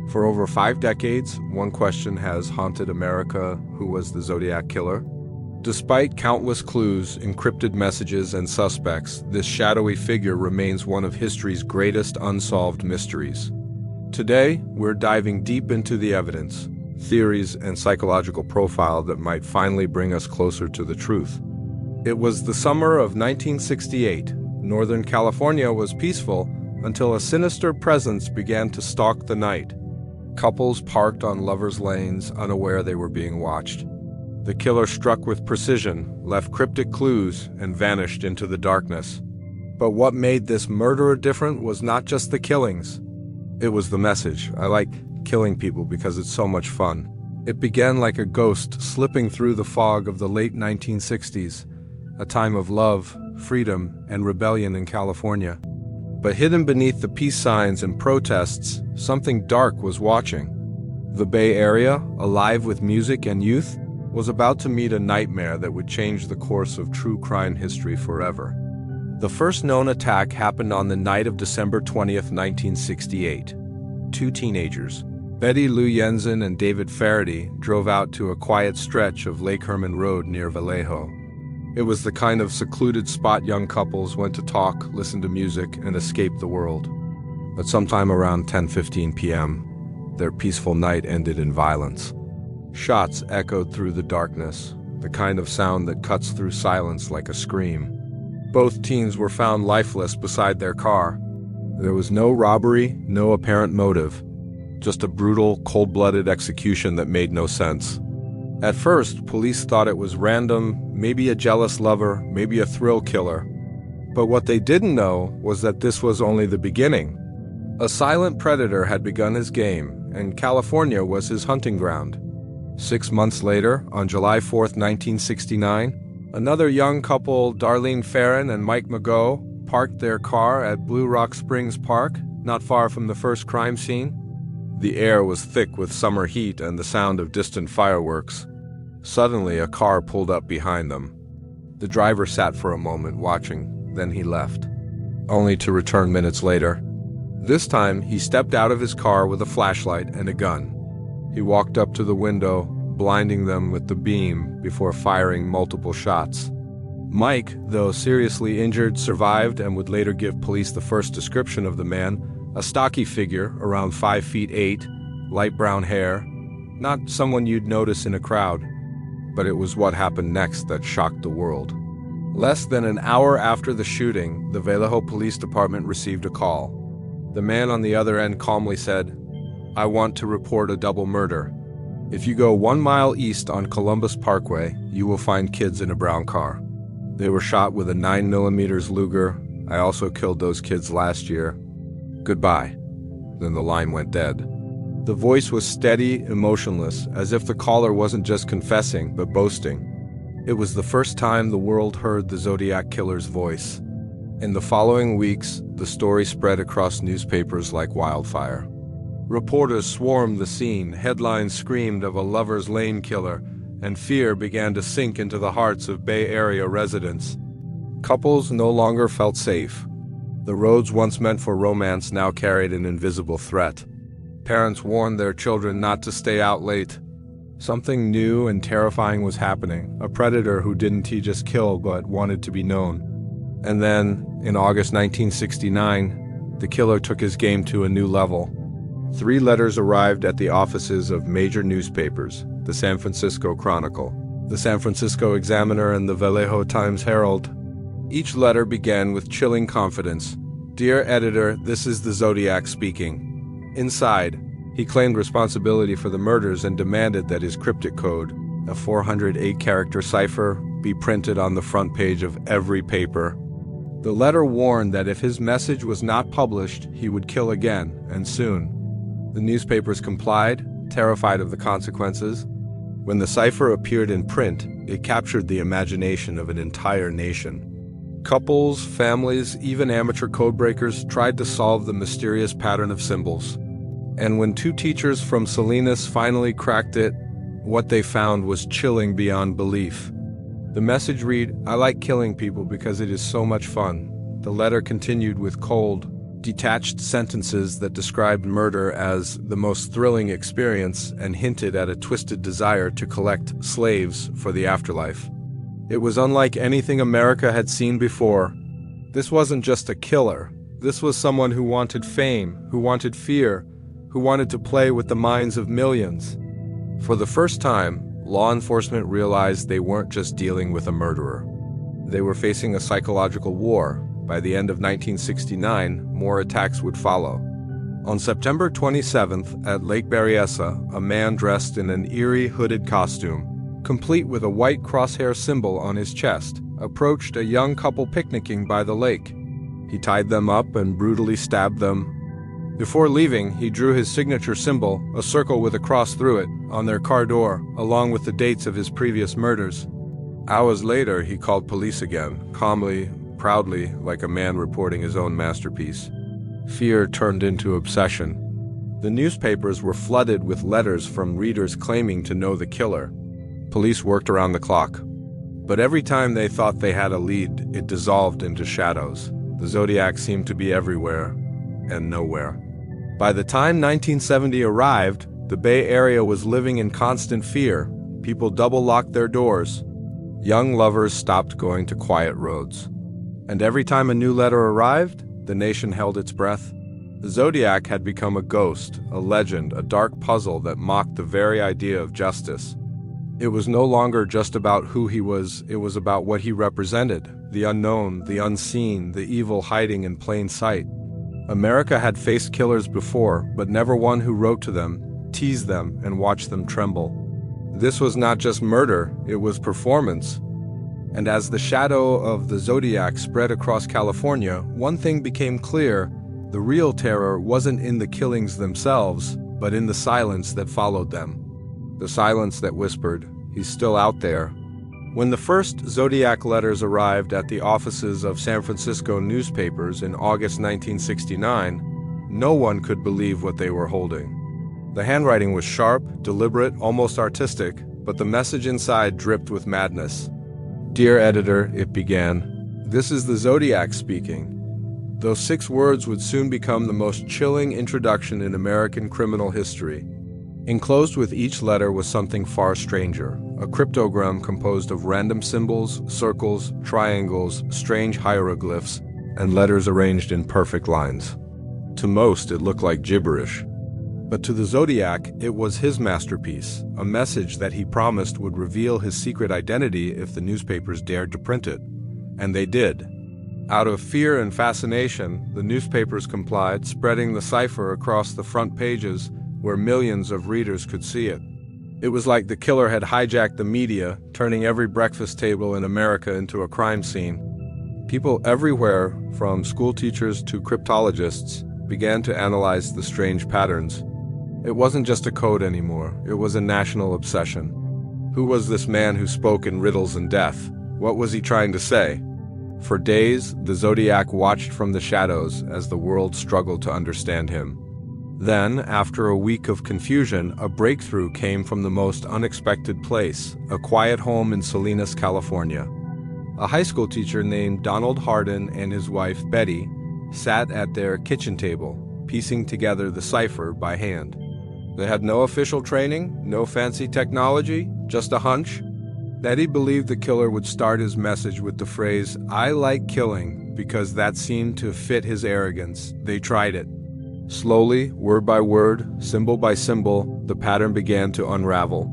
For over 5 decades, one question has haunted America: who was the Zodiac Killer? Despite countless clues, encrypted messages, and suspects, this shadowy figure remains one of history's greatest unsolved mysteries. Today, we're diving deep into the evidence, theories, and psychological profile that might finally bring us closer to the truth. It was the summer of 1968. Northern California was peaceful until a sinister presence began to stalk the night. Couples parked on lovers' lanes, unaware they were being watched. The killer struck with precision, left cryptic clues, and vanished into the darkness. But what made this murderer different was not just the killings. It was the message. I like killing people because it's so much fun. It began like a ghost slipping through the fog of the late 1960s, a time of love, freedom, and rebellion in California. But hidden beneath the peace signs and protests, something dark was watching. The Bay Area, alive with music and youth, was about to meet a nightmare that would change the course of true crime history forever. The first known attack happened on the night of December 20th, 1968. 2 teenagers, Betty Lou Jensen and David Faraday, drove out to a quiet stretch of Lake Herman Road near Vallejo. It was the kind of secluded spot young couples went to talk, listen to music, and escape the world. But sometime around 10:15 p.m., their peaceful night ended in violence. Shots echoed through the darkness, the kind of sound that cuts through silence like a scream. Both teens were found lifeless beside their car. There was no robbery, no apparent motive, just a brutal, cold-blooded execution that made no sense. At first, police thought it was random, maybe a jealous lover, maybe a thrill killer. But what they didn't know was that this was only the beginning. A silent predator had begun his game, and California was his hunting ground. 6 months later, on July 4th, 1969, another young couple, Darlene Farron and Mike Mago, parked their car at Blue Rock Springs Park, not far from the first crime scene. The air was thick with summer heat and the sound of distant fireworks. Suddenly, a car pulled up behind them. The driver sat for a moment watching, then he left, only to return minutes later. This time, he stepped out of his car with a flashlight and a gun. He walked up to the window, blinding them with the beam before firing multiple shots. Mike, though seriously injured, survived and would later give police the first description of the man, a stocky figure, around 5 feet 8, light brown hair, not someone you'd notice in a crowd. But it was what happened next that shocked the world. Less than an hour after the shooting, the Vallejo Police Department received a call. The man on the other end calmly said, "I want to report a double murder. If you go 1 mile east on Columbus Parkway, you will find kids in a brown car. They were shot with a 9mm Luger. I also killed those kids last year. Goodbye." Then the line went dead. The voice was steady, emotionless, as if the caller wasn't just confessing, but boasting. It was the first time the world heard the Zodiac Killer's voice. In the following weeks, the story spread across newspapers like wildfire. Reporters swarmed the scene, headlines screamed of a lover's lane killer, and fear began to sink into the hearts of Bay Area residents. Couples no longer felt safe. The roads once meant for romance now carried an invisible threat. Parents warned their children not to stay out late. Something new and terrifying was happening, a predator who didn't just kill but wanted to be known. And then, in August 1969, the killer took his game to a new level. 3 letters arrived at the offices of major newspapers, the San Francisco Chronicle, the San Francisco Examiner, and the Vallejo Times-Herald. Each letter began with chilling confidence. "Dear editor, this is the Zodiac speaking." Inside, he claimed responsibility for the murders and demanded that his cryptic code, a 408-character cipher, be printed on the front page of every paper. The letter warned that if his message was not published, he would kill again, and soon. The newspapers complied, terrified of the consequences. When the cipher appeared in print, it captured the imagination of an entire nation. Couples, families, even amateur codebreakers tried to solve the mysterious pattern of symbols. And when 2 teachers from Salinas finally cracked it, what they found was chilling beyond belief. The message read, "I like killing people because it is so much fun." The letter continued with cold, detached sentences that described murder as the most thrilling experience and hinted at a twisted desire to collect slaves for the afterlife. It was unlike anything America had seen before. This wasn't just a killer. This was someone who wanted fame, who wanted fear, who wanted to play with the minds of millions. For the first time, law enforcement realized they weren't just dealing with a murderer. They were facing a psychological war. By the end of 1969, more attacks would follow. On September 27th at Lake Berryessa, a man dressed in an eerie hooded costume, complete with a white crosshair symbol on his chest, approached a young couple picnicking by the lake. He tied them up and brutally stabbed them. Before leaving, he drew his signature symbol, a circle with a cross through it, on their car door, along with the dates of his previous murders. Hours later, he called police again, calmly, proudly, like a man reporting his own masterpiece. Fear turned into obsession. The newspapers were flooded with letters from readers claiming to know the killer. Police worked around the clock. But every time they thought they had a lead, it dissolved into shadows. The Zodiac seemed to be everywhere and nowhere. By the time 1970 arrived, the Bay Area was living in constant fear. People double-locked their doors. Young lovers stopped going to quiet roads. And every time a new letter arrived, the nation held its breath. The Zodiac had become a ghost, a legend, a dark puzzle that mocked the very idea of justice. It was no longer just about who he was, it was about what he represented, the unknown, the unseen, the evil hiding in plain sight. America had faced killers before, but never one who wrote to them, teased them, and watched them tremble. This was not just murder, it was performance. And as the shadow of the Zodiac spread across California, one thing became clear: the real terror wasn't in the killings themselves, but in the silence that followed them. The silence that whispered, "He's still out there." When the first Zodiac letters arrived at the offices of San Francisco newspapers in August 1969, no one could believe what they were holding. The handwriting was sharp, deliberate, almost artistic, but the message inside dripped with madness. "Dear editor," it began, "this is the Zodiac speaking." Those 6 words would soon become the most chilling introduction in American criminal history. Enclosed with each letter was something far stranger, a cryptogram composed of random symbols, circles, triangles, strange hieroglyphs, and letters arranged in perfect lines. To most, it looked like gibberish. But to the Zodiac, it was his masterpiece, a message that he promised would reveal his secret identity if the newspapers dared to print it. And they did. Out of fear and fascination, the newspapers complied, spreading the cipher across the front pages where millions of readers could see it. It was like the killer had hijacked the media, turning every breakfast table in America into a crime scene. People everywhere, from schoolteachers to cryptologists, began to analyze the strange patterns. It wasn't just a code anymore, it was a national obsession. Who was this man who spoke in riddles and death? What was he trying to say? For days, the Zodiac watched from the shadows as the world struggled to understand him. Then, after a week of confusion, a breakthrough came from the most unexpected place, a quiet home in Salinas, California. A high school teacher named Donald Hardin and his wife, Betty, sat at their kitchen table, piecing together the cipher by hand. They had no official training, no fancy technology, just a hunch. Betty believed the killer would start his message with the phrase, "I like killing," because that seemed to fit his arrogance. They tried it. Slowly, word by word, symbol by symbol, the pattern began to unravel.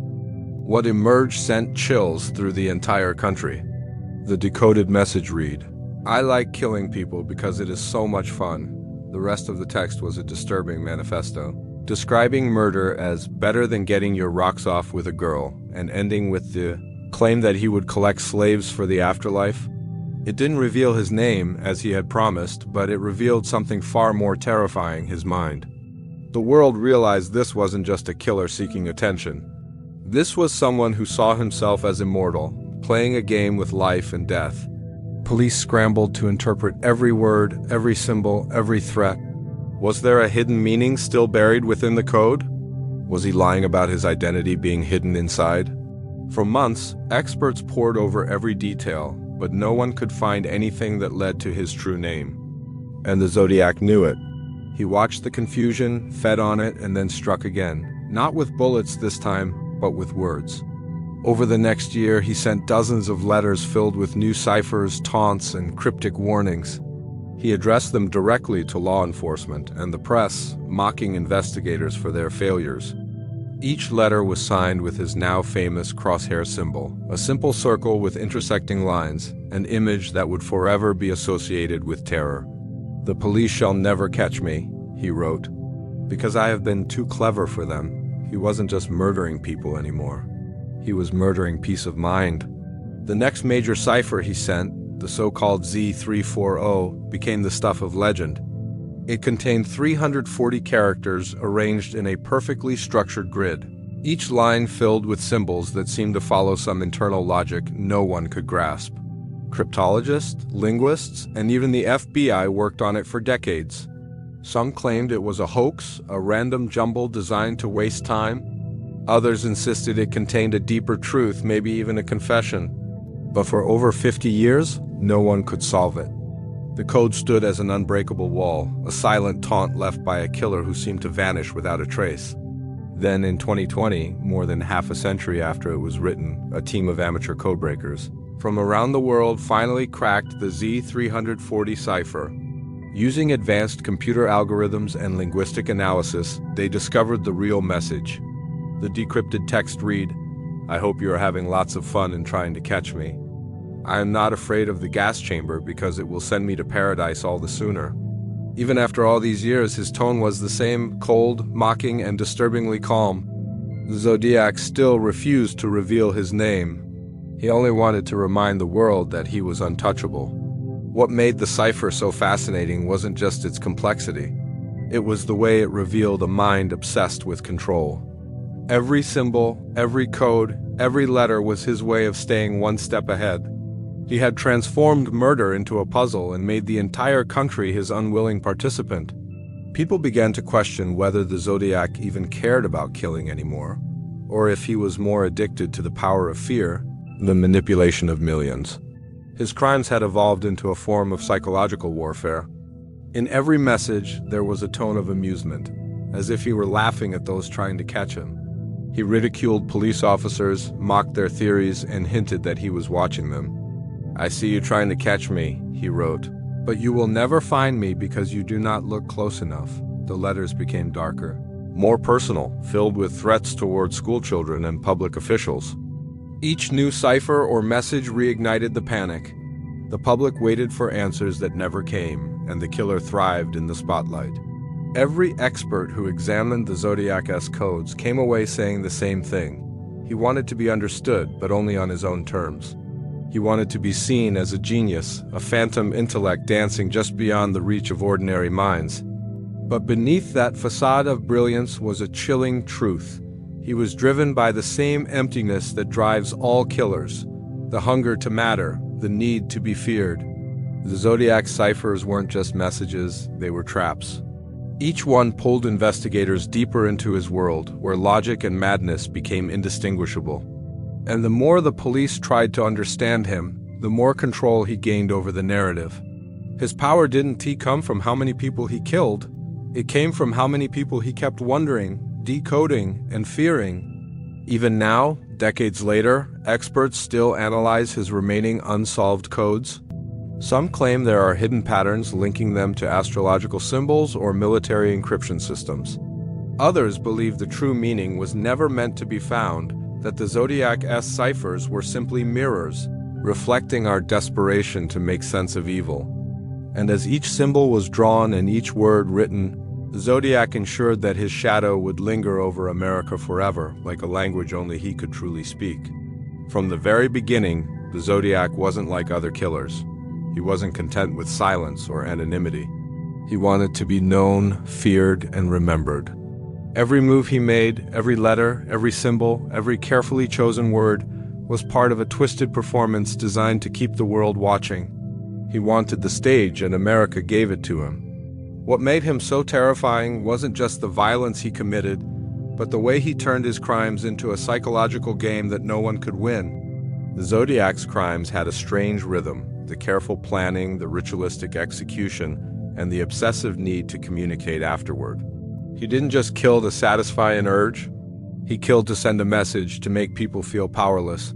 What emerged sent chills through the entire country. The decoded message read, "I like killing people because it is so much fun." The rest of the text was a disturbing manifesto, describing murder as better than getting your rocks off with a girl, and ending with the claim that he would collect slaves for the afterlife. It didn't reveal his name, as he had promised, but it revealed something far more terrifying: his mind. The world realized this wasn't just a killer seeking attention. This was someone who saw himself as immortal, playing a game with life and death. Police scrambled to interpret every word, every symbol, every threat. Was there a hidden meaning still buried within the code? Was he lying about his identity being hidden inside? For months, experts pored over every detail, but no one could find anything that led to his true name. And the Zodiac knew it. He watched the confusion, fed on it, and then struck again. Not with bullets this time, but with words. Over the next year, he sent dozens of letters filled with new ciphers, taunts, and cryptic warnings. He addressed them directly to law enforcement and the press, mocking investigators for their failures. Each letter was signed with his now famous crosshair symbol, a simple circle with intersecting lines, an image that would forever be associated with terror. "The police shall never catch me," he wrote, "because I have been too clever for them." He wasn't just murdering people anymore. He was murdering peace of mind. The next major cipher he sent, the so-called Z340, became the stuff of legend. It contained 340 characters arranged in a perfectly structured grid, each line filled with symbols that seemed to follow some internal logic no one could grasp. Cryptologists, linguists, and even the FBI worked on it for decades. Some claimed it was a hoax, a random jumble designed to waste time. Others insisted it contained a deeper truth, maybe even a confession. But for over 50 years, no one could solve it. The code stood as an unbreakable wall, a silent taunt left by a killer who seemed to vanish without a trace. Then in 2020, more than half a century after it was written, a team of amateur codebreakers from around the world finally cracked the Z340 cipher. Using advanced computer algorithms and linguistic analysis, they discovered the real message. The decrypted text read, "I hope you are having lots of fun in trying to catch me. I am not afraid of the gas chamber because it will send me to paradise all the sooner." Even after all these years, his tone was the same, cold, mocking, and disturbingly calm. The Zodiac still refused to reveal his name. He only wanted to remind the world that he was untouchable. What made the cipher so fascinating wasn't just its complexity. It was the way it revealed a mind obsessed with control. Every symbol, every code, every letter was his way of staying one step ahead. He had transformed murder into a puzzle and made the entire country his unwilling participant. People began to question whether the Zodiac even cared about killing anymore, or if he was more addicted to the power of fear, the manipulation of millions. His crimes had evolved into a form of psychological warfare. In every message, there was a tone of amusement, as if he were laughing at those trying to catch him. He ridiculed police officers, mocked their theories, and hinted that he was watching them. "I see you trying to catch me," he wrote, "but you will never find me because you do not look close enough." The letters became darker, more personal, filled with threats toward schoolchildren and public officials. Each new cipher or message reignited the panic. The public waited for answers that never came, and the killer thrived in the spotlight. Every expert who examined the Zodiac's codes came away saying the same thing. He wanted to be understood, but only on his own terms. He wanted to be seen as a genius, a phantom intellect dancing just beyond the reach of ordinary minds. But beneath that facade of brilliance was a chilling truth. He was driven by the same emptiness that drives all killers, the hunger to matter, the need to be feared. The Zodiac ciphers weren't just messages, they were traps. Each one pulled investigators deeper into his world, where logic and madness became indistinguishable. And the more the police tried to understand him, the more control he gained over the narrative. His power didn't come from how many people he killed, it came from how many people he kept wondering, decoding, and fearing. Even now, decades later, experts still analyze his remaining unsolved codes. Some claim there are hidden patterns linking them to astrological symbols or military encryption systems. Others believe the true meaning was never meant to be found, that the Zodiac's ciphers were simply mirrors, reflecting our desperation to make sense of evil. And as each symbol was drawn and each word written, the Zodiac ensured that his shadow would linger over America forever, like a language only he could truly speak. From the very beginning, the Zodiac wasn't like other killers. He wasn't content with silence or anonymity. He wanted to be known, feared, and remembered. Every move he made, every letter, every symbol, every carefully chosen word was part of a twisted performance designed to keep the world watching. He wanted the stage, and America gave it to him. What made him so terrifying wasn't just the violence he committed, but the way he turned his crimes into a psychological game that no one could win. The Zodiac's crimes had a strange rhythm, the careful planning, the ritualistic execution, and the obsessive need to communicate afterward. He didn't just kill to satisfy an urge, he killed to send a message to make people feel powerless.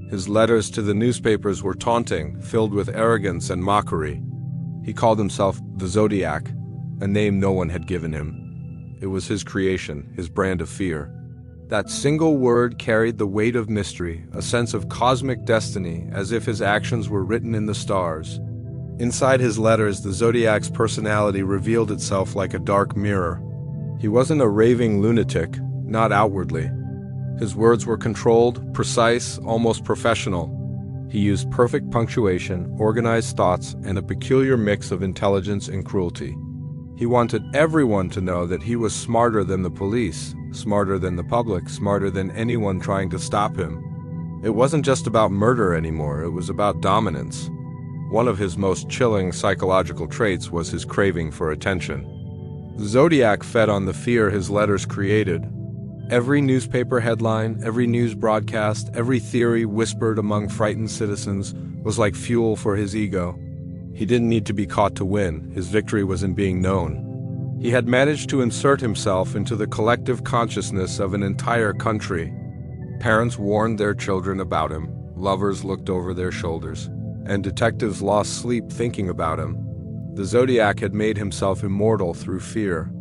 His letters to the newspapers were taunting, filled with arrogance and mockery. He called himself the Zodiac, a name no one had given him. It was his creation, his brand of fear. That single word carried the weight of mystery, a sense of cosmic destiny, as if his actions were written in the stars. Inside his letters, the Zodiac's personality revealed itself like a dark mirror. He wasn't a raving lunatic, not outwardly. His words were controlled, precise, almost professional. He used perfect punctuation, organized thoughts, and a peculiar mix of intelligence and cruelty. He wanted everyone to know that he was smarter than the police, smarter than the public, smarter than anyone trying to stop him. It wasn't just about murder anymore, it was about dominance. One of his most chilling psychological traits was his craving for attention. The Zodiac fed on the fear his letters created. Every newspaper headline, every news broadcast, every theory whispered among frightened citizens was like fuel for his ego. He didn't need to be caught to win. His victory was in being known. He had managed to insert himself into the collective consciousness of an entire country. Parents warned their children about him, lovers looked over their shoulders, and detectives lost sleep thinking about him. The Zodiac had made himself immortal through fear.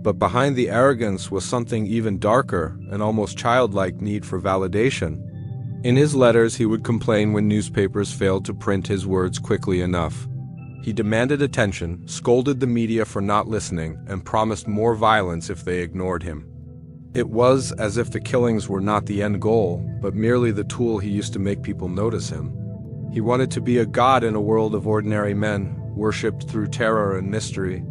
But behind the arrogance was something even darker, an almost childlike need for validation. In his letters, he would complain when newspapers failed to print his words quickly enough. He demanded attention, scolded the media for not listening, and promised more violence if they ignored him. It was as if the killings were not the end goal, but merely the tool he used to make people notice him. He wanted to be a god in a world of ordinary men, worshipped through terror and mystery.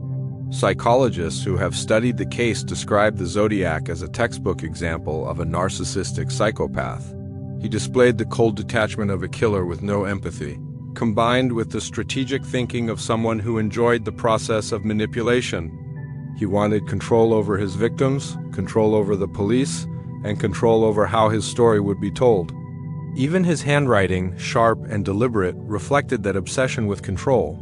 Psychologists who have studied the case describe the Zodiac as a textbook example of a narcissistic psychopath. He displayed the cold detachment of a killer with no empathy, combined with the strategic thinking of someone who enjoyed the process of manipulation. He wanted control over his victims, control over the police, and control over how his story would be told. Even his handwriting, sharp and deliberate, reflected that obsession with control.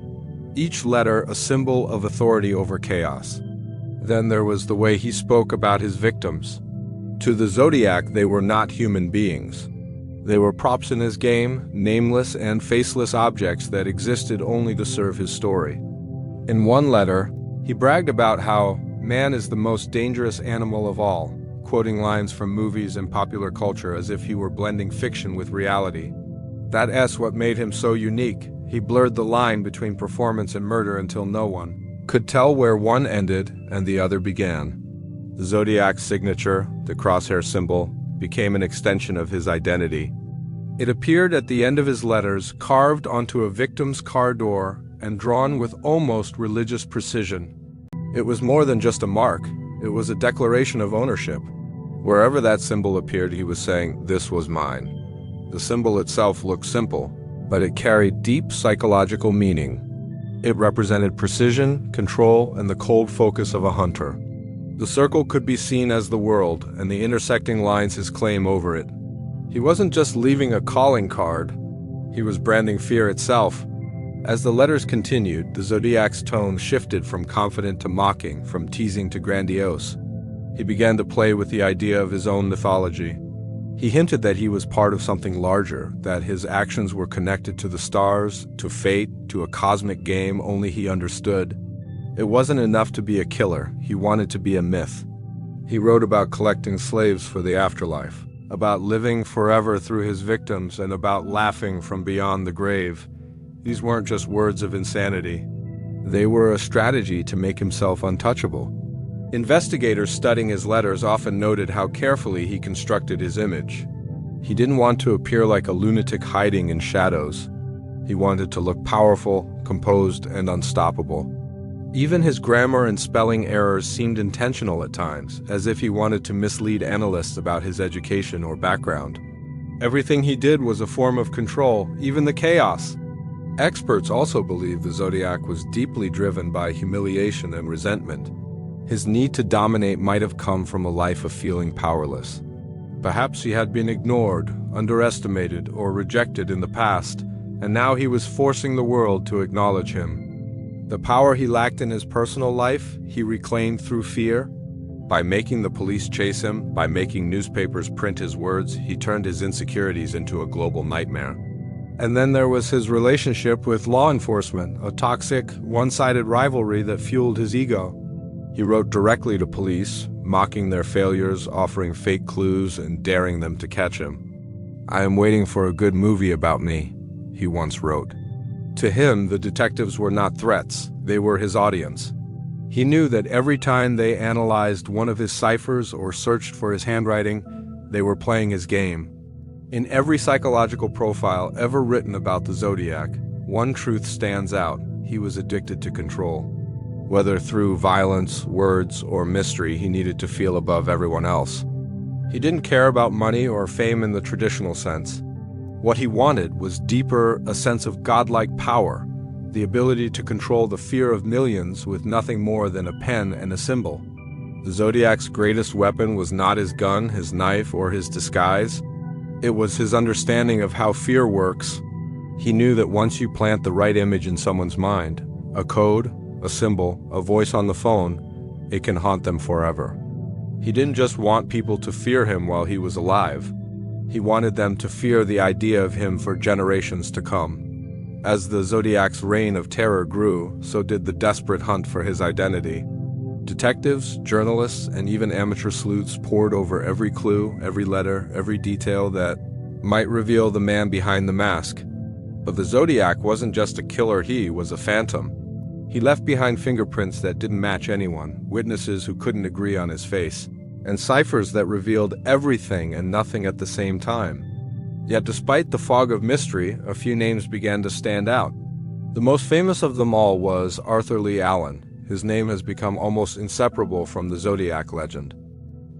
Each letter a symbol of authority over chaos. Then there was the way he spoke about his victims. To the Zodiac, they were not human beings. They were props in his game, nameless and faceless objects that existed only to serve his story. In one letter, he bragged about how man is the most dangerous animal of all, quoting lines from movies and popular culture as if he were blending fiction with reality. That's what made him so unique. He blurred the line between performance and murder until no one could tell where one ended and the other began. The Zodiac's signature, the crosshair symbol, became an extension of his identity. It appeared at the end of his letters, carved onto a victim's car door and drawn with almost religious precision. It was more than just a mark, it was a declaration of ownership. Wherever that symbol appeared, he was saying, "This was mine." The symbol itself looked simple, but it carried deep psychological meaning. It represented precision, control, and the cold focus of a hunter. The circle could be seen as the world, and the intersecting lines his claim over it. He wasn't just leaving a calling card, he was branding fear itself. As the letters continued, the Zodiac's tone shifted from confident to mocking, from teasing to grandiose. He began to play with the idea of his own mythology. He hinted that he was part of something larger, that his actions were connected to the stars, to fate, to a cosmic game only he understood. It wasn't enough to be a killer, he wanted to be a myth. He wrote about collecting slaves for the afterlife, about living forever through his victims, and about laughing from beyond the grave. These weren't just words of insanity. They were a strategy to make himself untouchable. Investigators studying his letters often noted how carefully he constructed his image. He didn't want to appear like a lunatic hiding in shadows. He wanted to look powerful, composed, and unstoppable. Even his grammar and spelling errors seemed intentional at times, as if he wanted to mislead analysts about his education or background. Everything he did was a form of control, even the chaos. Experts also believe the Zodiac was deeply driven by humiliation and resentment. His need to dominate might have come from a life of feeling powerless. Perhaps he had been ignored, underestimated, or rejected in the past, and now he was forcing the world to acknowledge him. The power he lacked in his personal life, he reclaimed through fear. By making the police chase him, by making newspapers print his words, he turned his insecurities into a global nightmare. And then there was his relationship with law enforcement, a toxic, one-sided rivalry that fueled his ego. He wrote directly to police, mocking their failures, offering fake clues, and daring them to catch him. "I am waiting for a good movie about me," he once wrote. To him, the detectives were not threats, they were his audience. He knew that every time they analyzed one of his ciphers or searched for his handwriting, they were playing his game. In every psychological profile ever written about the Zodiac, one truth stands out: he was addicted to control. Whether through violence, words, or mystery, he needed to feel above everyone else. He didn't care about money or fame in the traditional sense. What he wanted was deeper, a sense of godlike power, the ability to control the fear of millions with nothing more than a pen and a symbol. The Zodiac's greatest weapon was not his gun, his knife, or his disguise. It was his understanding of how fear works. He knew that once you plant the right image in someone's mind, a code, a symbol, a voice on the phone, it can haunt them forever. He didn't just want people to fear him while he was alive. He wanted them to fear the idea of him for generations to come. As the Zodiac's reign of terror grew, so did the desperate hunt for his identity. Detectives, journalists, and even amateur sleuths pored over every clue, every letter, every detail that might reveal the man behind the mask. But the Zodiac wasn't just a killer, he was a phantom. He left behind fingerprints that didn't match anyone, witnesses who couldn't agree on his face, and ciphers that revealed everything and nothing at the same time. Yet despite the fog of mystery, a few names began to stand out. The most famous of them all was Arthur Leigh Allen. His name has become almost inseparable from the Zodiac legend.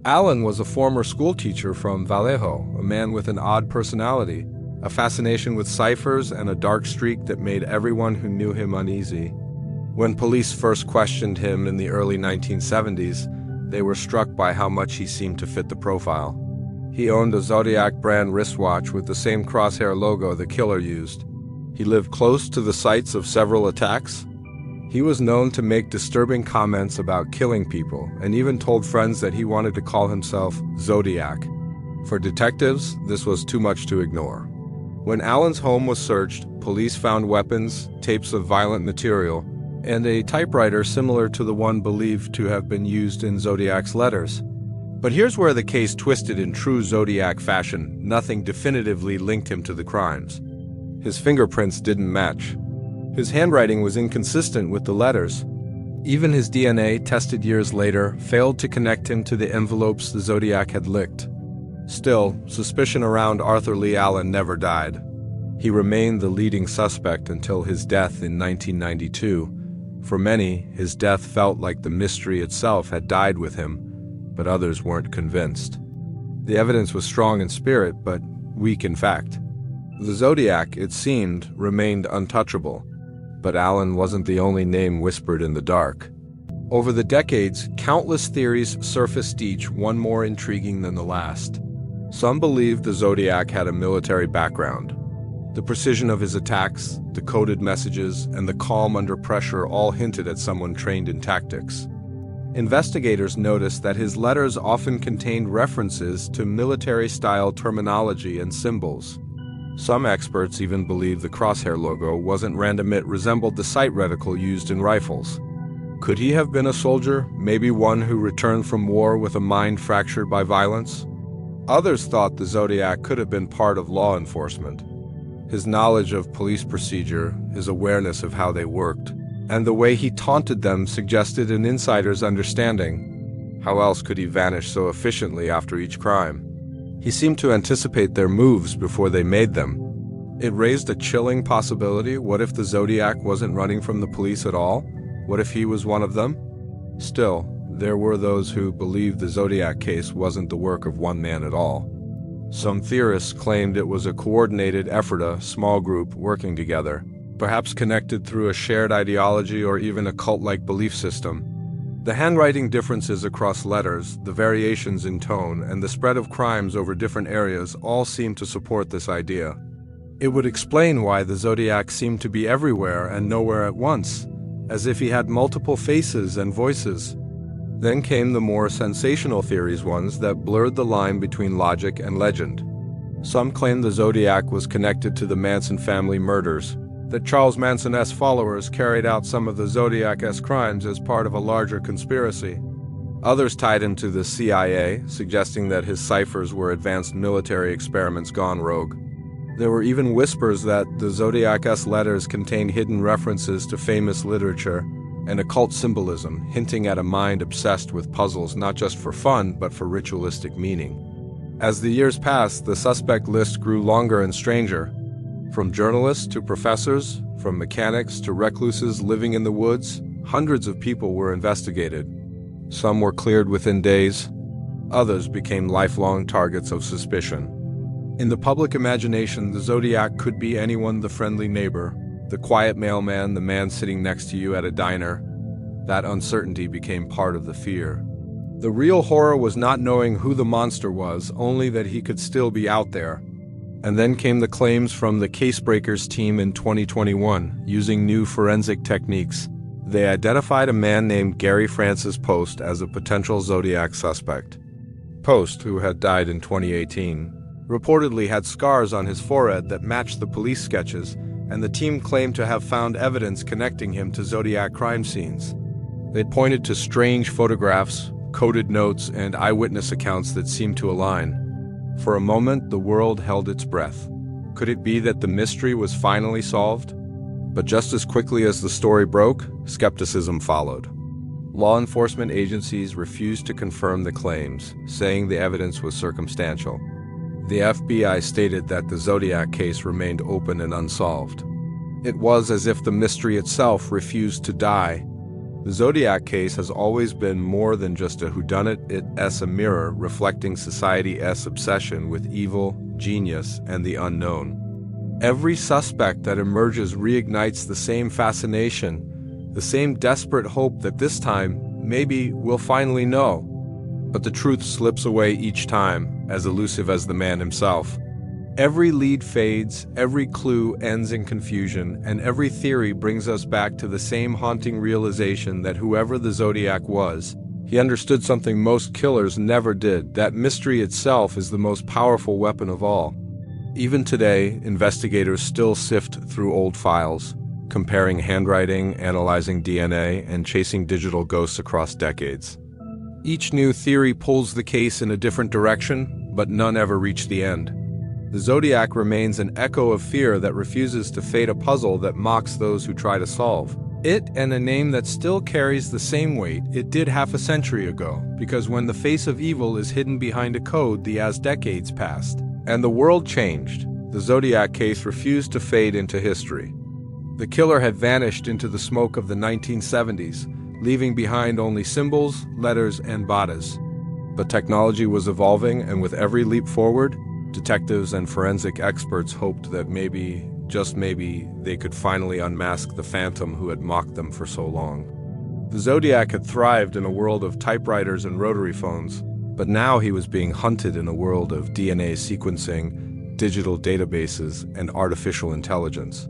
Allen was a former schoolteacher from Vallejo, a man with an odd personality, a fascination with ciphers, and a dark streak that made everyone who knew him uneasy. When police first questioned him in the early 1970s, they were struck by how much he seemed to fit the profile. He owned a Zodiac brand wristwatch with the same crosshair logo the killer used. He lived close to the sites of several attacks. He was known to make disturbing comments about killing people, and even told friends that he wanted to call himself Zodiac. For detectives, this was too much to ignore. When Allen's home was searched, police found weapons, tapes of violent material, and a typewriter similar to the one believed to have been used in Zodiac's letters. But here's where the case twisted in true Zodiac fashion. Nothing definitively linked him to the crimes. His fingerprints didn't match. His handwriting was inconsistent with the letters. Even his DNA, tested years later, failed to connect him to the envelopes the Zodiac had licked. Still, suspicion around Arthur Leigh Allen never died. He remained the leading suspect until his death in 1992. For many, his death felt like the mystery itself had died with him, but others weren't convinced. The evidence was strong in spirit, but weak in fact. The Zodiac, it seemed, remained untouchable, but Allen wasn't the only name whispered in the dark. Over the decades, countless theories surfaced, each one more intriguing than the last. Some believed the Zodiac had a military background. The precision of his attacks, the coded messages, and the calm under pressure all hinted at someone trained in tactics. Investigators noticed that his letters often contained references to military-style terminology and symbols. Some experts even believed the crosshair logo wasn't random, it resembled the sight reticle used in rifles. Could he have been a soldier, maybe one who returned from war with a mind fractured by violence? Others thought the Zodiac could have been part of law enforcement. His knowledge of police procedure, his awareness of how they worked, and the way he taunted them suggested an insider's understanding. How else could he vanish so efficiently after each crime? He seemed to anticipate their moves before they made them. It raised a chilling possibility. What if the Zodiac wasn't running from the police at all? What if he was one of them? Still, there were those who believed the Zodiac case wasn't the work of one man at all. Some theorists claimed it was a coordinated effort, a small group working together, perhaps connected through a shared ideology or even a cult-like belief system. The handwriting differences across letters, the variations in tone, and the spread of crimes over different areas all seemed to support this idea. It would explain why the Zodiac seemed to be everywhere and nowhere at once. as if he had multiple faces and voices. Then came the more sensational theories, ones that blurred the line between logic and legend. Some claimed the Zodiac was connected to the Manson family murders, that Charles Manson's followers carried out some of the Zodiac's crimes as part of a larger conspiracy. Others tied him to the CIA, suggesting that his ciphers were advanced military experiments gone rogue. There were even whispers that the Zodiac's letters contained hidden references to famous literature and occult symbolism, hinting at a mind obsessed with puzzles not just for fun, but for ritualistic meaning. As the years passed, the suspect list grew longer and stranger. From journalists to professors, from mechanics to recluses living in the woods, hundreds of people were investigated. Some were cleared within days. Others became lifelong targets of suspicion. In the public imagination, the Zodiac could be anyone: the friendly neighbor, the quiet mailman, the man sitting next to you at a diner. That uncertainty became part of the fear. The real horror was not knowing who the monster was, only that he could still be out there. And then came the claims from the codebreakers team in 2021, using new forensic techniques. They identified a man named Gary Francis Post as a potential Zodiac suspect. Post, who had died in 2018, reportedly had scars on his forehead that matched the police sketches, and the team claimed to have found evidence connecting him to Zodiac crime scenes. They'd pointed to strange photographs, coded notes, and eyewitness accounts that seemed to align. For a moment, the world held its breath. Could it be that the mystery was finally solved? But just as quickly as the story broke, skepticism followed. Law enforcement agencies refused to confirm the claims, saying the evidence was circumstantial. The FBI stated that the Zodiac case remained open and unsolved. It was as if the mystery itself refused to die. The Zodiac case has always been more than just a whodunit. It's a mirror reflecting society's obsession with evil, genius, and the unknown. Every suspect that emerges reignites the same fascination, the same desperate hope that this time, maybe, we'll finally know. But the truth slips away each time, as elusive as the man himself. Every lead fades, every clue ends in confusion, and every theory brings us back to the same haunting realization that whoever the Zodiac was, he understood something most killers never did. That mystery itself is the most powerful weapon of all. Even today, investigators still sift through old files, comparing handwriting, analyzing DNA, and chasing digital ghosts across decades. Each new theory pulls the case in a different direction, but none ever reach the end. The Zodiac remains an echo of fear that refuses to fade, a puzzle that mocks those who try to solve it, and a name that still carries the same weight it did half a century ago, because when the face of evil is hidden behind a code, as decades passed, and the world changed, the Zodiac case refused to fade into history. The killer had vanished into the smoke of the 1970s, leaving behind only symbols, letters, and bodies. But technology was evolving, and with every leap forward, detectives and forensic experts hoped that maybe, just maybe, they could finally unmask the phantom who had mocked them for so long. The Zodiac had thrived in a world of typewriters and rotary phones, but now he was being hunted in a world of DNA sequencing, digital databases, and artificial intelligence.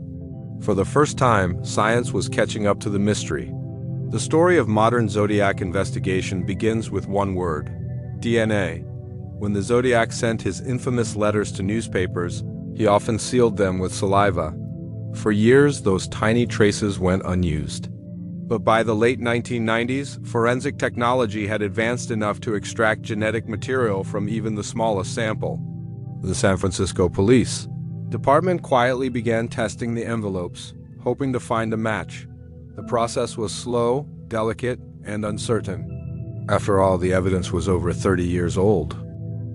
For the first time, science was catching up to the mystery. The story of modern Zodiac investigation begins with one word: DNA. When the Zodiac sent his infamous letters to newspapers, he often sealed them with saliva. For years, those tiny traces went unused. But by the late 1990s, forensic technology had advanced enough to extract genetic material from even the smallest sample. The San Francisco Police Department quietly began testing the envelopes, hoping to find a match. The process was slow, delicate, and uncertain. After all, the evidence was over 30 years old.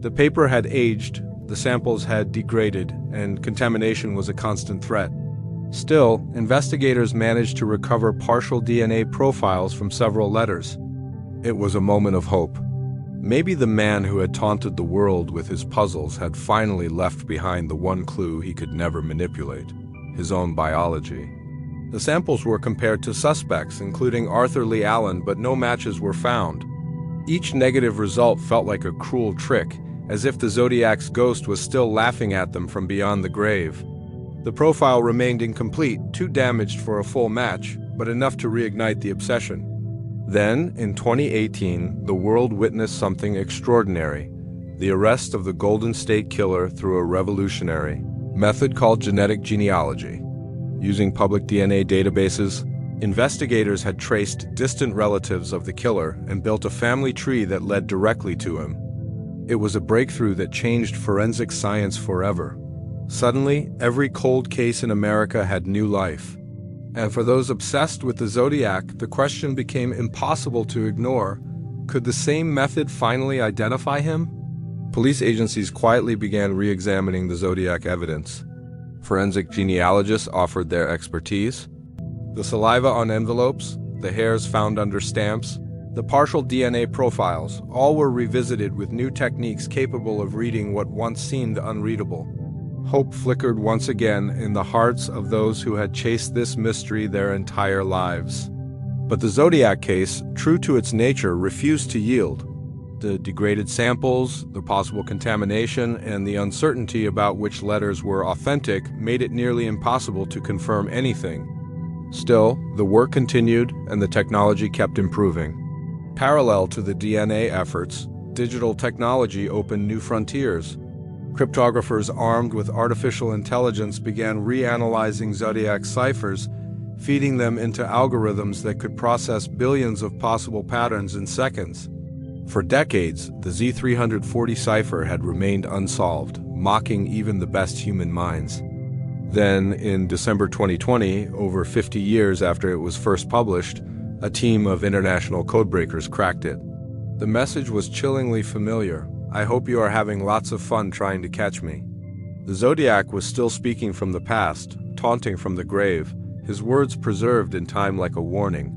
The paper had aged, the samples had degraded, and contamination was a constant threat. Still, investigators managed to recover partial DNA profiles from several letters. It was a moment of hope. Maybe the man who had taunted the world with his puzzles had finally left behind the one clue he could never manipulate: his own biology. The samples were compared to suspects, including Arthur Lee Allen, but no matches were found. Each negative result felt like a cruel trick, as if the Zodiac's ghost was still laughing at them from beyond the grave. The profile remained incomplete, too damaged for a full match, but enough to reignite the obsession. Then, in 2018, the world witnessed something extraordinary: the arrest of the Golden State Killer through a revolutionary method called genetic genealogy. Using public DNA databases, investigators had traced distant relatives of the killer and built a family tree that led directly to him. It was a breakthrough that changed forensic science forever. Suddenly, every cold case in America had new life. And for those obsessed with the Zodiac, the question became impossible to ignore: could the same method finally identify him? Police agencies quietly began re-examining the Zodiac evidence. Forensic genealogists offered their expertise. The saliva on envelopes, the hairs found under stamps, the partial DNA profiles, all were revisited with new techniques capable of reading what once seemed unreadable. Hope flickered once again in the hearts of those who had chased this mystery their entire lives. But the Zodiac case, true to its nature, refused to yield. The degraded samples, the possible contamination, and the uncertainty about which letters were authentic made it nearly impossible to confirm anything. Still, the work continued and the technology kept improving. Parallel to the DNA efforts, digital technology opened new frontiers. Cryptographers armed with artificial intelligence began reanalyzing Zodiac ciphers, feeding them into algorithms that could process billions of possible patterns in seconds. For decades, the Z340 cipher had remained unsolved, mocking even the best human minds. Then, in December 2020, over 50 years after it was first published, a team of international codebreakers cracked it. The message was chillingly familiar: "I hope you are having lots of fun trying to catch me." The Zodiac was still speaking from the past, taunting from the grave, his words preserved in time like a warning.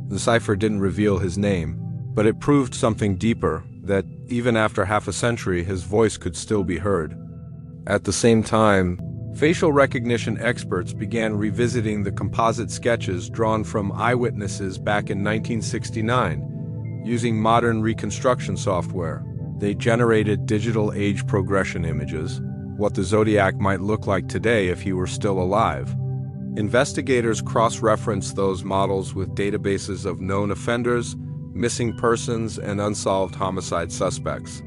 The cipher didn't reveal his name, but it proved something deeper, that even after half a century his voice could still be heard. At the same time, facial recognition experts began revisiting the composite sketches drawn from eyewitnesses back in 1969. Using modern reconstruction software, they generated digital age progression images, what the Zodiac might look like today if he were still alive. Investigators cross-referenced those models with databases of known offenders, missing persons, and unsolved homicide suspects.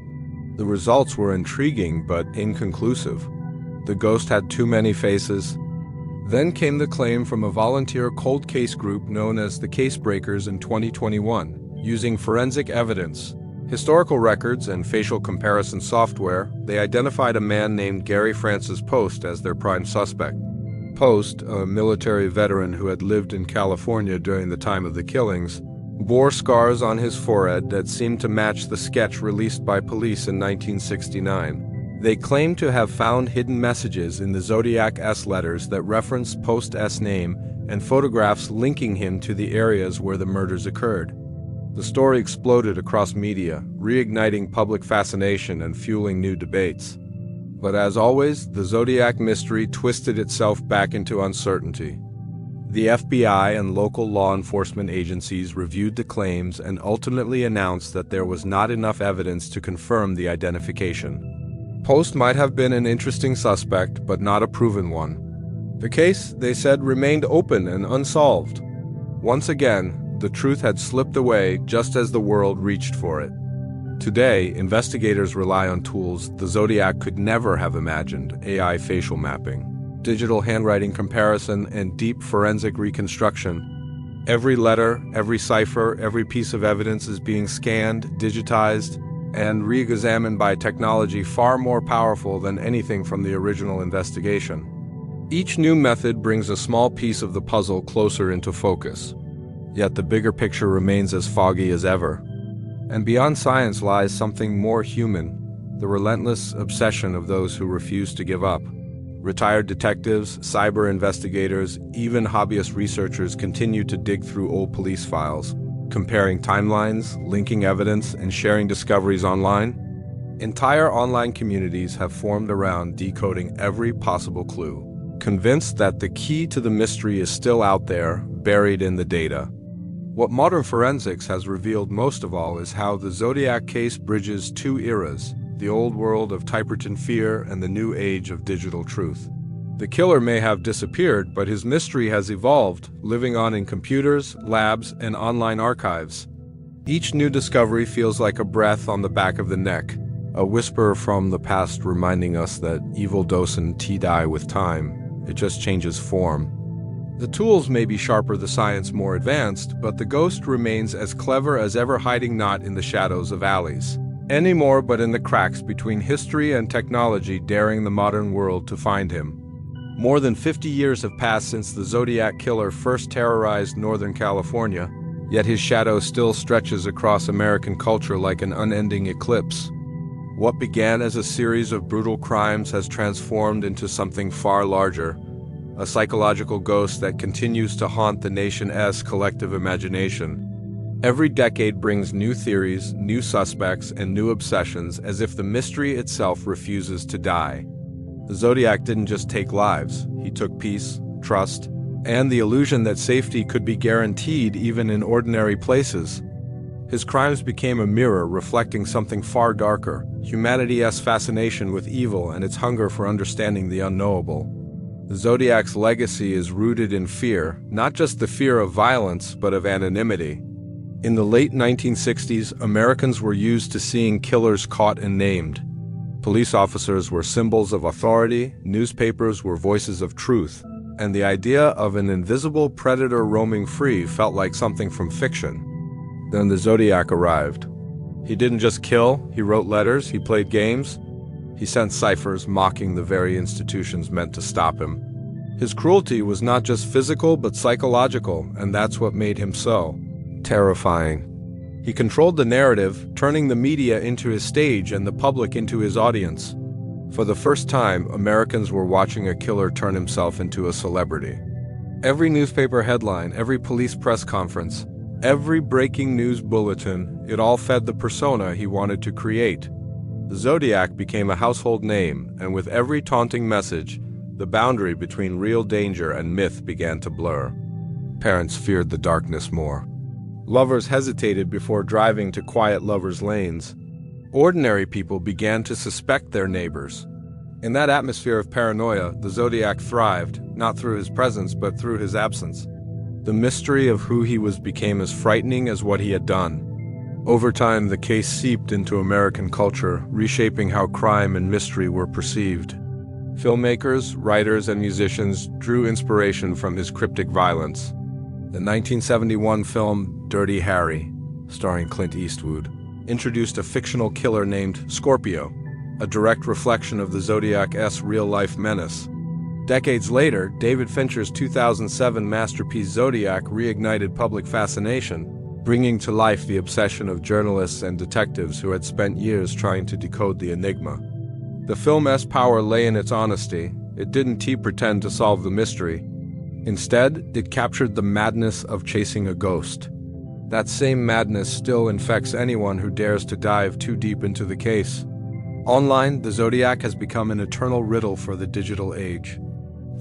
The results were intriguing but inconclusive. The ghost had too many faces. Then came the claim from a volunteer cold case group known as the Casebreakers in 2021. Using forensic evidence, historical records, and facial comparison software, they identified a man named Gary Francis Post as their prime suspect. Post, a military veteran who had lived in California during the time of the killings, bore scars on his forehead that seemed to match the sketch released by police in 1969. They claimed to have found hidden messages in the Zodiac S letters that referenced Post's S name and photographs linking him to the areas where the murders occurred. The story exploded across media, reigniting public fascination and fueling new debates. But as always, the Zodiac mystery twisted itself back into uncertainty. The FBI and local law enforcement agencies reviewed the claims and ultimately announced that there was not enough evidence to confirm the identification. Post might have been an interesting suspect, but not a proven one. The case, they said, remained open and unsolved. Once again, the truth had slipped away just as the world reached for it. Today, investigators rely on tools the Zodiac could never have imagined: AI facial mapping, digital handwriting comparison, and deep forensic reconstruction. Every letter, every cipher, every piece of evidence is being scanned, digitized, and re-examined by technology far more powerful than anything from the original investigation. Each new method brings a small piece of the puzzle closer into focus. Yet the bigger picture remains as foggy as ever. And beyond science lies something more human: the relentless obsession of those who refuse to give up. Retired detectives, cyber investigators, even hobbyist researchers continue to dig through old police files, comparing timelines, linking evidence, and sharing discoveries online. Entire online communities have formed around decoding every possible clue, convinced that the key to the mystery is still out there, buried in the data. What modern forensics has revealed most of all is how the Zodiac case bridges two eras: the old world of typewritten fear and the new age of digital truth. The killer may have disappeared, but his mystery has evolved, living on in computers, labs, and online archives. Each new discovery feels like a breath on the back of the neck, a whisper from the past reminding us that evil doesn't die with time, it just changes form. The tools may be sharper, the science more advanced, but the ghost remains as clever as ever, hiding not in the shadows of alleys anymore, but in the cracks between history and technology, daring the modern world to find him. More than 50 years have passed since the Zodiac Killer first terrorized Northern California, yet his shadow still stretches across American culture like an unending eclipse. What began as a series of brutal crimes has transformed into something far larger, a psychological ghost that continues to haunt the nation's collective imagination. Every decade brings new theories, new suspects, and new obsessions, as if the mystery itself refuses to die. The Zodiac didn't just take lives, he took peace, trust, and the illusion that safety could be guaranteed even in ordinary places. His crimes became a mirror reflecting something far darker, humanity's fascination with evil and its hunger for understanding the unknowable. The Zodiac's legacy is rooted in fear, not just the fear of violence, but of anonymity. In the late 1960s, Americans were used to seeing killers caught and named. Police officers were symbols of authority, newspapers were voices of truth, and the idea of an invisible predator roaming free felt like something from fiction. Then the Zodiac arrived. He didn't just kill, he wrote letters, he played games. He sent ciphers mocking the very institutions meant to stop him. His cruelty was not just physical but psychological, and that's what made him so terrifying. He controlled the narrative, turning the media into his stage and the public into his audience. For the first time, Americans were watching a killer turn himself into a celebrity. Every newspaper headline, every police press conference, every breaking news bulletin, it all fed the persona he wanted to create. The Zodiac became a household name, and with every taunting message, the boundary between real danger and myth began to blur. Parents feared the darkness more. Lovers hesitated before driving to quiet lovers' lanes. Ordinary people began to suspect their neighbors. In that atmosphere of paranoia, the Zodiac thrived, not through his presence but through his absence. The mystery of who he was became as frightening as what he had done. Over time, the case seeped into American culture, reshaping how crime and mystery were perceived. Filmmakers, writers, and musicians drew inspiration from his cryptic violence. The 1971 film Dirty Harry, starring Clint Eastwood, introduced a fictional killer named Scorpio, a direct reflection of the Zodiac's real-life menace. Decades later, David Fincher's 2007 masterpiece Zodiac reignited public fascination, bringing to life the obsession of journalists and detectives who had spent years trying to decode the enigma. The film's power lay in its honesty. It didn't pretend to solve the mystery. Instead, it captured the madness of chasing a ghost. That same madness still infects anyone who dares to dive too deep into the case. Online, the Zodiac has become an eternal riddle for the digital age.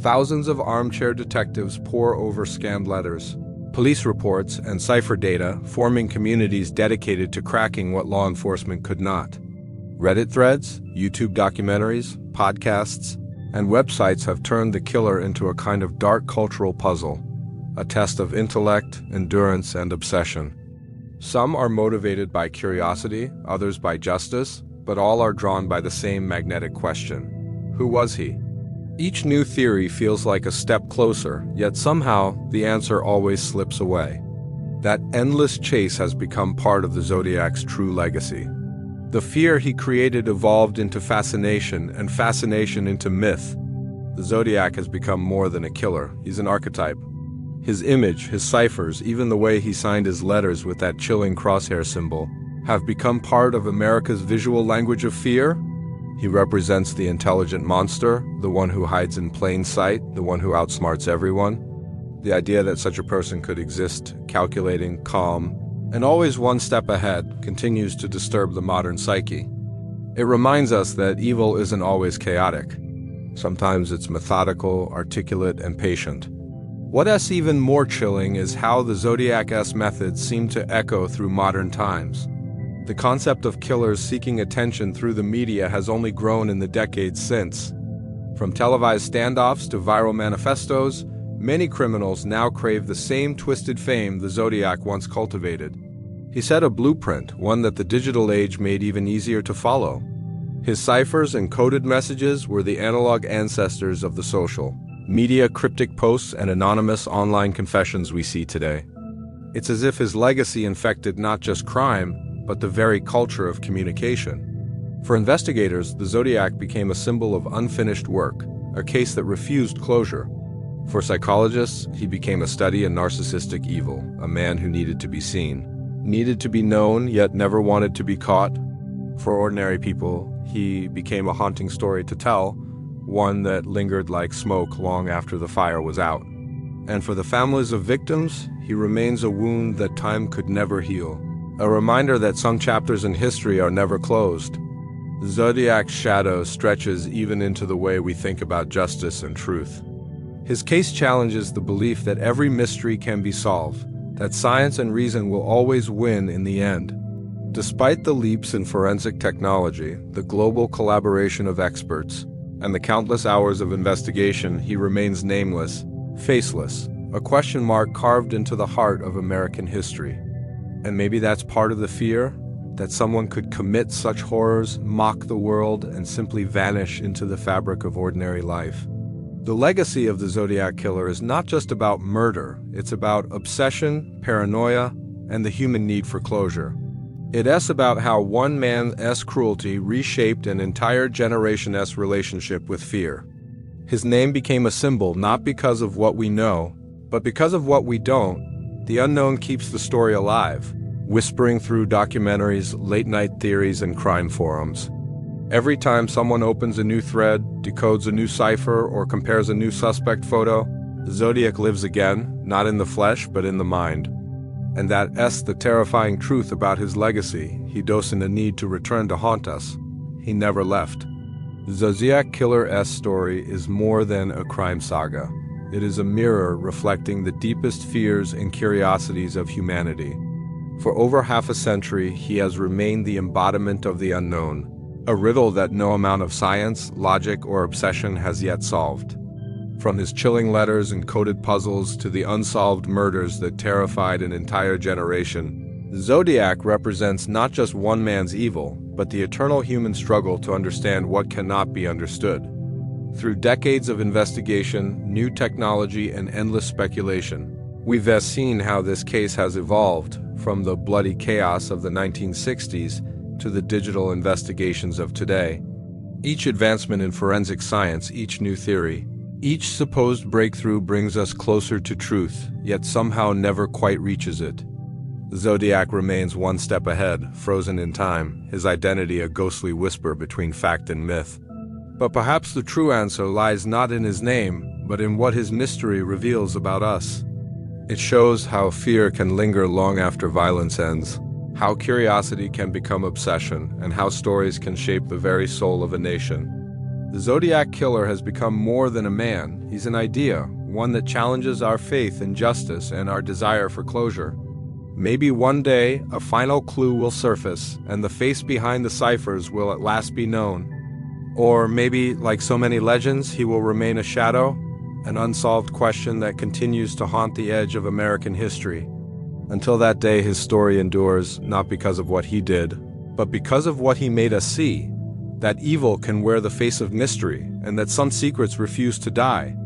Thousands of armchair detectives pore over scanned letters, police reports, and cipher data, forming communities dedicated to cracking what law enforcement could not. Reddit threads, YouTube documentaries, podcasts, and websites have turned the killer into a kind of dark cultural puzzle, a test of intellect, endurance, and obsession. Some are motivated by curiosity, others by justice, but all are drawn by the same magnetic question: who was he? Each new theory feels like a step closer, yet somehow the answer always slips away. That endless chase has become part of the Zodiac's true legacy. The fear he created evolved into fascination, and fascination into myth. The Zodiac has become more than a killer. He's an archetype. His image, his ciphers, even the way he signed his letters with that chilling crosshair symbol, have become part of America's visual language of fear. He represents the intelligent monster, the one who hides in plain sight, the one who outsmarts everyone. The idea that such a person could exist, calculating, calm, and always one step ahead, continues to disturb the modern psyche. It reminds us that evil isn't always chaotic. Sometimes it's methodical, articulate, and patient. What's even more chilling is how the Zodiac's methods seem to echo through modern times. The concept of killers seeking attention through the media has only grown in the decades since. From televised standoffs to viral manifestos, many criminals now crave the same twisted fame the Zodiac once cultivated. He set a blueprint, one that the digital age made even easier to follow. His ciphers and coded messages were the analog ancestors of the social media cryptic posts and anonymous online confessions we see today. It's as if his legacy infected not just crime, but the very culture of communication. For investigators, the Zodiac became a symbol of unfinished work, a case that refused closure. For psychologists, he became a study in narcissistic evil, a man who needed to be seen, needed to be known, yet never wanted to be caught. For ordinary people, he became a haunting story to tell, one that lingered like smoke long after the fire was out. And for the families of victims, he remains a wound that time could never heal, a reminder that some chapters in history are never closed. The Zodiac's shadow stretches even into the way we think about justice and truth. His case challenges the belief that every mystery can be solved, that science and reason will always win in the end. Despite the leaps in forensic technology, the global collaboration of experts, and the countless hours of investigation, he remains nameless, faceless, a question mark carved into the heart of American history. And maybe that's part of the fear, that someone could commit such horrors, mock the world, and simply vanish into the fabric of ordinary life. The legacy of the Zodiac Killer is not just about murder, it's about obsession, paranoia, and the human need for closure. It's about how one man's cruelty reshaped an entire generation's relationship with fear. His name became a symbol not because of what we know, but because of what we don't. The unknown keeps the story alive, whispering through documentaries, late-night theories, and crime forums. Every time someone opens a new thread, decodes a new cipher, or compares a new suspect photo, the Zodiac lives again, not in the flesh, but in the mind. And that's the terrifying truth about his legacy. He doesn't need to return to haunt us. He never left. The Zodiac Killer's story is more than a crime saga. It is a mirror reflecting the deepest fears and curiosities of humanity. For over half a century, he has remained the embodiment of the unknown, a riddle that no amount of science, logic, or obsession has yet solved. From his chilling letters and coded puzzles to the unsolved murders that terrified an entire generation, the Zodiac represents not just one man's evil, but the eternal human struggle to understand what cannot be understood. Through decades of investigation, new technology, and endless speculation, we've seen how this case has evolved, from the bloody chaos of the 1960s to the digital investigations of today. Each advancement in forensic science, each new theory, each supposed breakthrough brings us closer to truth, yet somehow never quite reaches it. The Zodiac remains one step ahead, frozen in time, his identity a ghostly whisper between fact and myth. But perhaps the true answer lies not in his name, but in what his mystery reveals about us. It shows how fear can linger long after violence ends, how curiosity can become obsession, and how stories can shape the very soul of a nation. The Zodiac Killer has become more than a man. He's an idea, one that challenges our faith in justice and our desire for closure. Maybe one day, a final clue will surface, and the face behind the ciphers will at last be known. Or maybe, like so many legends, he will remain a shadow, an unsolved question that continues to haunt the edge of American history. Until that day, his story endures, not because of what he did, but because of what he made us see. That evil can wear the face of mystery, and that some secrets refuse to die.